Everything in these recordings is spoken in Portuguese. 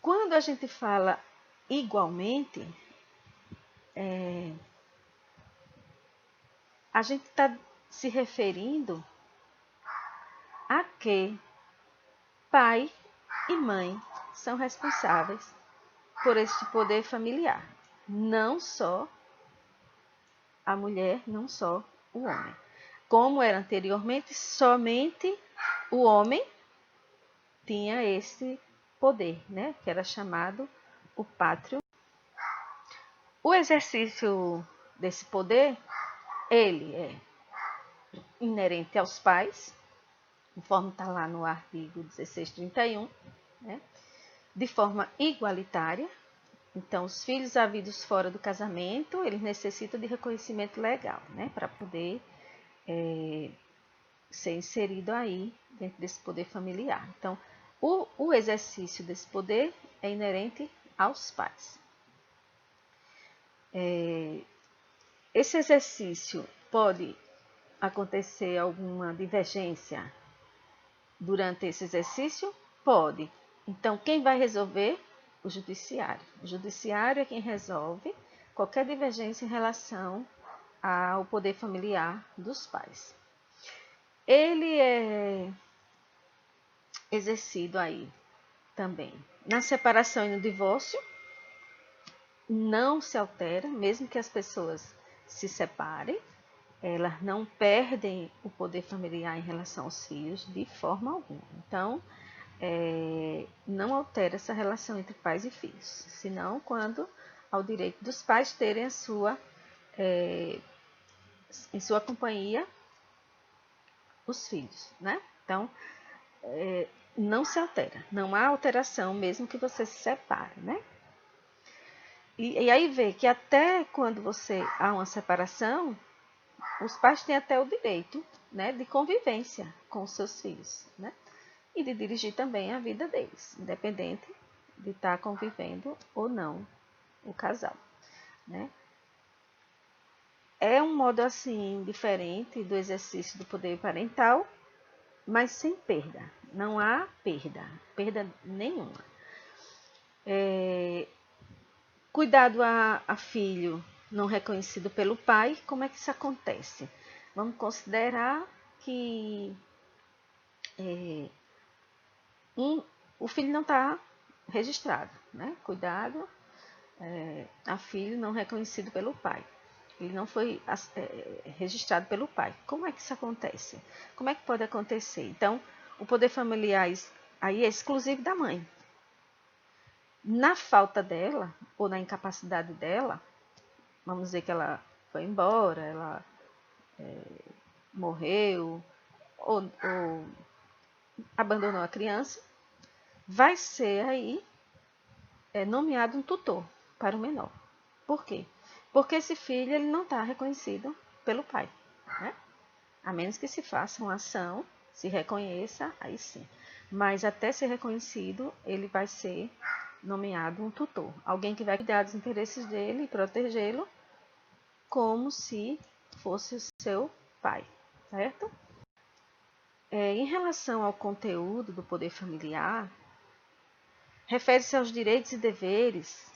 Quando a gente fala igualmente, a gente está se referindo a que pai e mãe são responsáveis por este poder familiar. Não só a mulher, não só o homem. Como era anteriormente, somente o homem tinha esse poder, né? Que era chamado o pátrio. O exercício desse poder, ele é inerente aos pais, conforme está lá no artigo 1631, né? De forma igualitária. Então, os filhos havidos fora do casamento, eles necessitam de reconhecimento legal, né? Para poder ser inserido aí dentro desse poder familiar. Então, o exercício desse poder é inerente aos pais. Esse exercício pode acontecer alguma divergência durante esse exercício? Pode. Então, quem vai resolver? O judiciário. O judiciário é quem resolve qualquer divergência em relação ao poder familiar dos pais. Ele é exercido aí também na separação e no divórcio. Não se altera, mesmo que as pessoas se separem, elas não perdem o poder familiar em relação aos filhos de forma alguma. Então, não altera essa relação entre pais e filhos, senão quando ao direito dos pais terem em sua companhia os filhos, né? Então, não se altera, não há alteração mesmo que você se separe, né? E aí vê que até quando há uma separação, os pais têm até o direito, né, de convivência com os seus filhos, né? E de dirigir também a vida deles, independente de estar convivendo ou não o casal, né? É um modo assim diferente do exercício do poder parental, mas sem perda. Não há perda nenhuma. Cuidado a filho não reconhecido pelo pai, como é que isso acontece? Vamos considerar que o filho não está registrado, né? Cuidado a filho não reconhecido pelo pai. Ele não foi registrado pelo pai. Como é que isso acontece? Como é que pode acontecer? Então, o poder familiar aí é exclusivo da mãe. Na falta dela, ou na incapacidade dela, vamos dizer que ela foi embora, ela morreu, ou abandonou a criança, vai ser aí nomeado um tutor para o menor. Por quê? Porque esse filho ele não está reconhecido pelo pai, né? A menos que se faça uma ação, se reconheça, aí sim. Mas até ser reconhecido, ele vai ser nomeado um tutor. Alguém que vai cuidar dos interesses dele e protegê-lo como se fosse o seu pai, certo? Em relação ao conteúdo do poder familiar, refere-se aos direitos e deveres.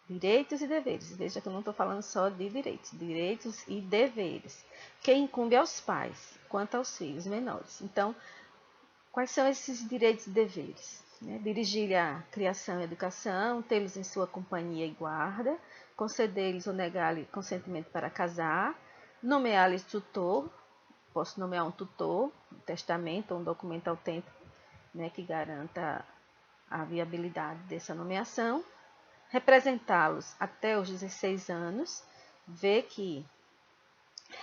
Direitos e deveres. Veja que eu não estou falando só de direitos. Direitos e deveres. Que incumbe aos pais, quanto aos filhos menores. Então, quais são esses direitos e deveres? Dirigir-lhe a criação e educação, tê-los em sua companhia e guarda, conceder-lhes ou negar-lhe consentimento para casar, nomear-lhes tutor, posso nomear um tutor, um testamento ou um documento autêntico, que garanta a viabilidade dessa nomeação, representá-los até os 16 anos, vê que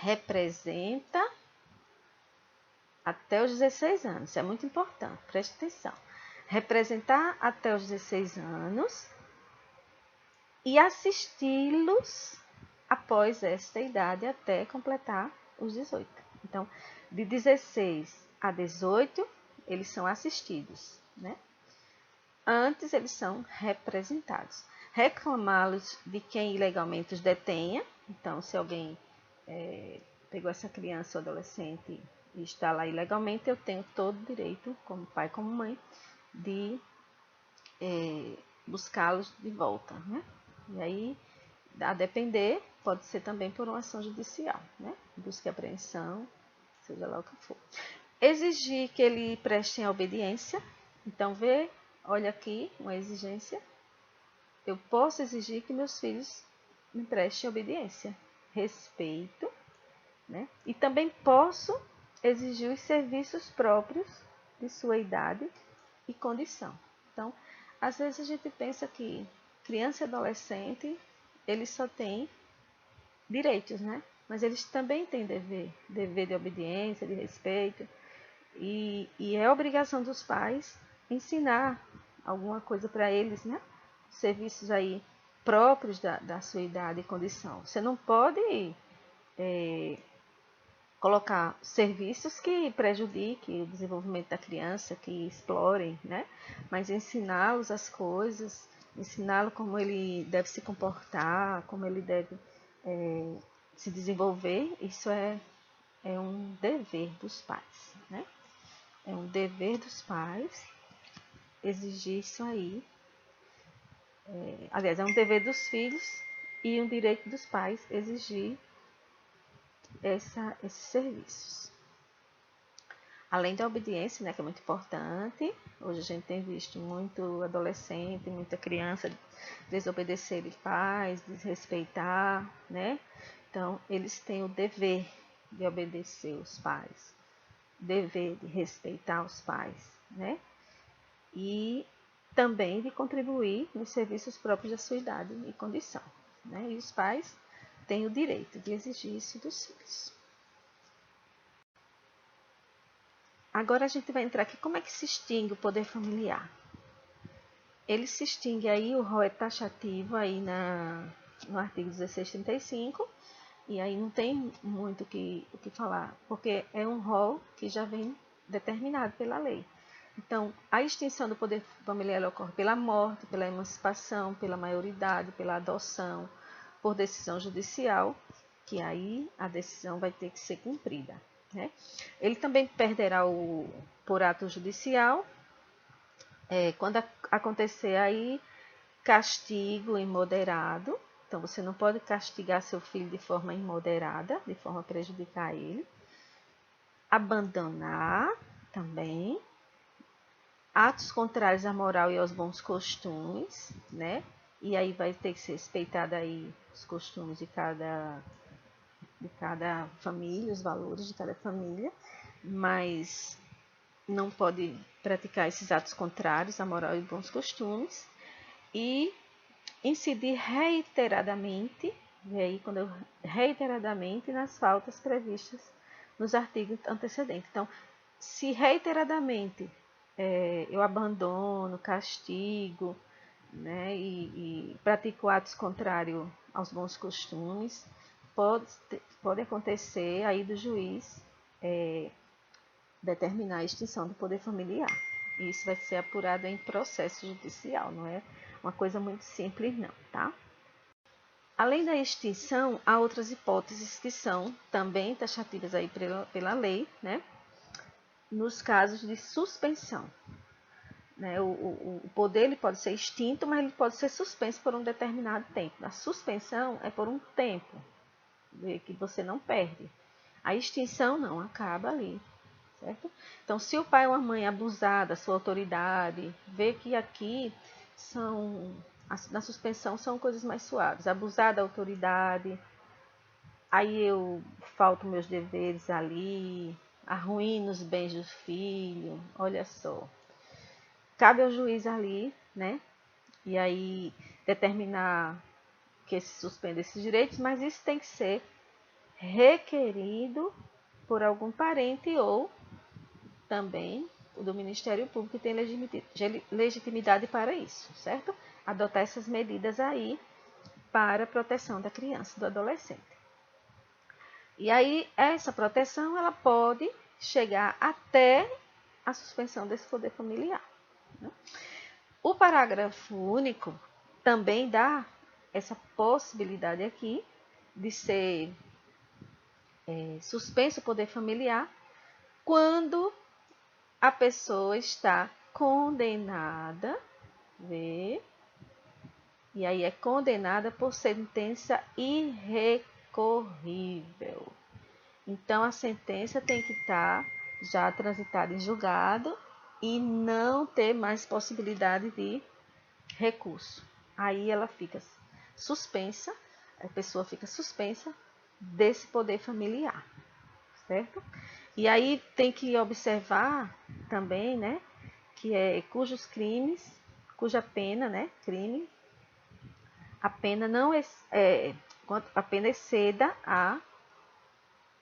representa até os 16 anos, isso é muito importante, preste atenção. Representar até os 16 anos e assisti-los após esta idade até completar os 18. Então, de 16 a 18, eles são assistidos, né? Antes, eles são representados. Reclamá-los de quem ilegalmente os detenha. Então, se alguém pegou essa criança ou adolescente e está lá ilegalmente, eu tenho todo o direito, como pai, como mãe, de buscá-los de volta, né? E aí, a depender, pode ser também por uma ação judicial, né? Busca e apreensão, seja lá o que for. Exigir que ele prestem a obediência. Então, olha aqui, uma exigência. Eu posso exigir que meus filhos me prestem obediência, respeito, né? E também posso exigir os serviços próprios de sua idade e condição. Então, às vezes a gente pensa que criança e adolescente, eles só têm direitos, né? Mas eles também têm dever de obediência, de respeito. E é obrigação dos pais ensinar alguma coisa para eles, né? Serviços aí próprios da sua idade e condição. Você não pode colocar serviços que prejudiquem o desenvolvimento da criança, que explorem, né? Mas ensiná-los as coisas, ensiná-lo como ele deve se comportar, como ele deve se desenvolver, isso é um dever dos pais, né? É um dever dos pais exigir isso aí. Aliás, é um dever dos filhos e um direito dos pais exigir esses serviços. Além da obediência, né, que é muito importante. Hoje a gente tem visto muito adolescente, muita criança desobedecer os pais, desrespeitar, né? Então, eles têm o dever de obedecer os pais, dever de respeitar os pais, né? E também de contribuir nos serviços próprios da sua idade e condição, né? E os pais têm o direito de exigir isso dos filhos. Agora a gente vai entrar aqui, como é que se extingue o poder familiar? Ele se extingue aí, o rol é taxativo aí no artigo 1635, e aí não tem muito o que falar, porque é um rol que já vem determinado pela lei. Então, a extinção do poder familiar ocorre pela morte, pela emancipação, pela maioridade, pela adoção, por decisão judicial, que aí a decisão vai ter que ser cumprida, né? Ele também perderá por ato judicial, quando acontecer aí castigo imoderado. Então, você não pode castigar seu filho de forma imoderada, de forma a prejudicar ele. Abandonar também. Atos contrários à moral e aos bons costumes, né? E aí vai ter que ser respeitado aí os costumes de cada família, os valores de cada família, mas não pode praticar esses atos contrários à moral e bons costumes. E incidir reiteradamente, e aí quando eu reiteradamente nas faltas previstas nos artigos antecedentes. Então, se reiteradamente eu abandono, castigo, né, e pratico atos contrários aos bons costumes, pode acontecer aí do juiz determinar a extinção do poder familiar. E isso vai ser apurado em processo judicial, não é uma coisa muito simples não, tá? Além da extinção, há outras hipóteses que são também taxativas aí pela lei, né? Nos casos de suspensão. Né? O poder ele pode ser extinto, mas ele pode ser suspenso por um determinado tempo. A suspensão é por um tempo, que você não perde. A extinção não, acaba ali. Certo? Então, se o pai ou a mãe abusar da sua autoridade, vê que aqui na suspensão são coisas mais suaves. Abusar da autoridade, aí eu falto meus deveres ali, arruíno os bens do filho, olha só. Cabe ao juiz ali, né? E aí determinar que se suspenda esses direitos, mas isso tem que ser requerido por algum parente ou também o do Ministério Público, que tem legitimidade para isso, certo? Adotar essas medidas aí para a proteção da criança e do adolescente. E aí, essa proteção, ela pode chegar até a suspensão desse poder familiar, né? O parágrafo único também dá essa possibilidade aqui de ser suspenso o poder familiar quando a pessoa está condenada Vê. E aí é condenada por sentença irrecorrível. Então a sentença tem que estar já transitada em julgado e não ter mais possibilidade de recurso. Aí ela fica suspensa, a pessoa fica suspensa desse poder familiar, certo? E aí tem que observar também, né, que é cujos crimes, cuja pena, né, crime, a pena não a pena exceda a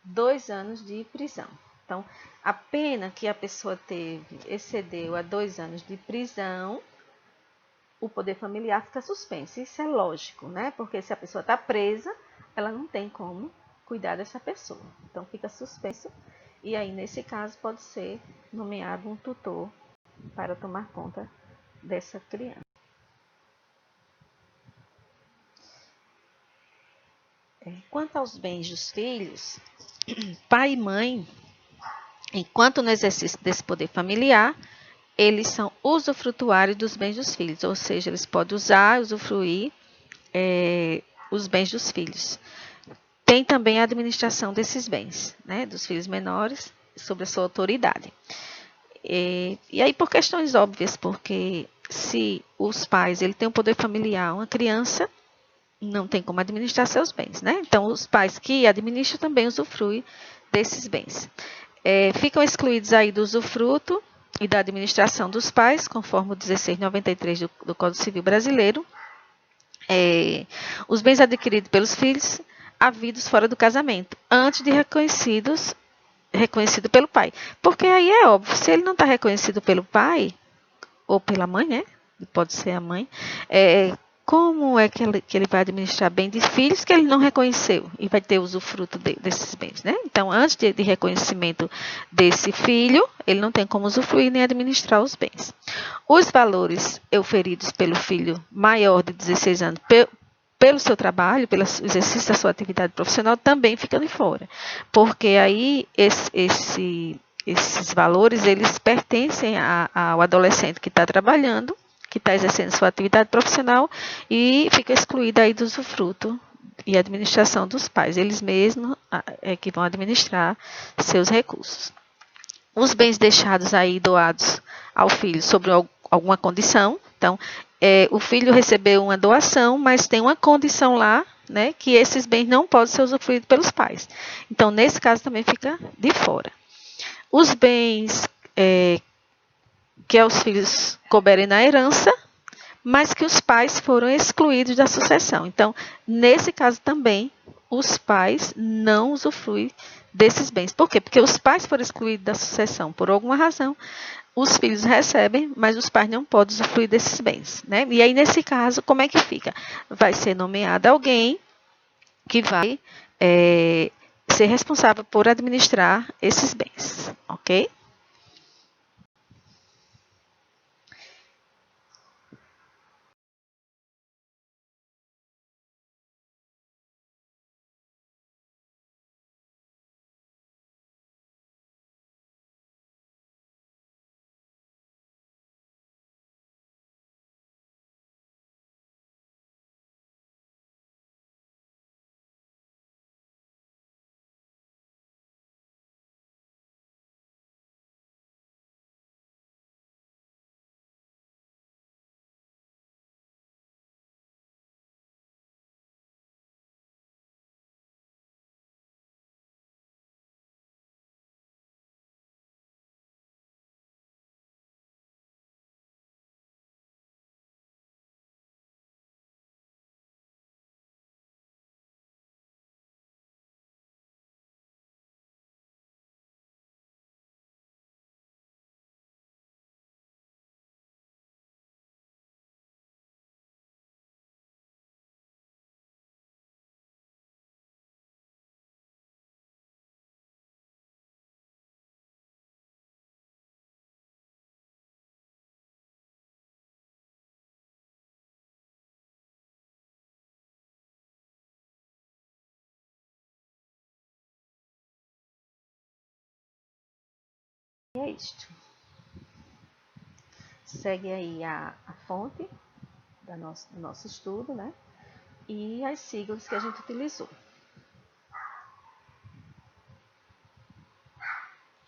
2 anos de prisão. Então, a pena que a pessoa teve excedeu a 2 anos de prisão, o poder familiar fica suspenso. Isso é lógico, né? Porque se a pessoa está presa, ela não tem como cuidar dessa pessoa. Então, fica suspenso. E aí, nesse caso, pode ser nomeado um tutor para tomar conta dessa criança. Quanto aos bens dos filhos, pai e mãe, enquanto no exercício desse poder familiar, eles são usufrutuários dos bens dos filhos, ou seja, eles podem usar, usufruir os bens dos filhos. Tem também a administração desses bens, né, dos filhos menores, sob a sua autoridade. E aí por questões óbvias, porque se os pais ele têm um poder familiar, uma criança não tem como administrar seus bens, né? Então os pais que administram também usufruem desses bens. Ficam excluídos aí do usufruto e da administração dos pais, conforme o 1693 do Código Civil Brasileiro, os bens adquiridos pelos filhos havidos fora do casamento, antes de reconhecido pelo pai. Porque aí é óbvio, se ele não está reconhecido pelo pai, ou pela mãe, né? Pode ser a mãe, como é que ele vai administrar bem de filhos que ele não reconheceu e vai ter usufruto desses bens, né? Então, antes de reconhecimento desse filho, ele não tem como usufruir nem administrar os bens. Os valores auferidos pelo filho maior de 16 anos pelo seu trabalho, pelo exercício da sua atividade profissional, também ficam de fora. Porque aí esses valores, eles pertencem ao adolescente que está trabalhando, que está exercendo sua atividade profissional e fica excluído aí do usufruto e administração dos pais. Eles mesmos é que vão administrar seus recursos. Os bens deixados aí doados ao filho sobre alguma condição. Então, o filho recebeu uma doação, mas tem uma condição lá, né, que esses bens não podem ser usufruídos pelos pais. Então, nesse caso, também fica de fora. Os bens que aos filhos couberem na herança, mas que os pais foram excluídos da sucessão. Então, nesse caso também, os pais não usufruem desses bens. Por quê? Porque os pais foram excluídos da sucessão por alguma razão, os filhos recebem, mas os pais não podem usufruir desses bens, né? E aí, nesse caso, como é que fica? Vai ser nomeado alguém que vai ser responsável por administrar esses bens, ok? E é isto. segue aí a fonte do nosso estudo, né? E as siglas que a gente utilizou.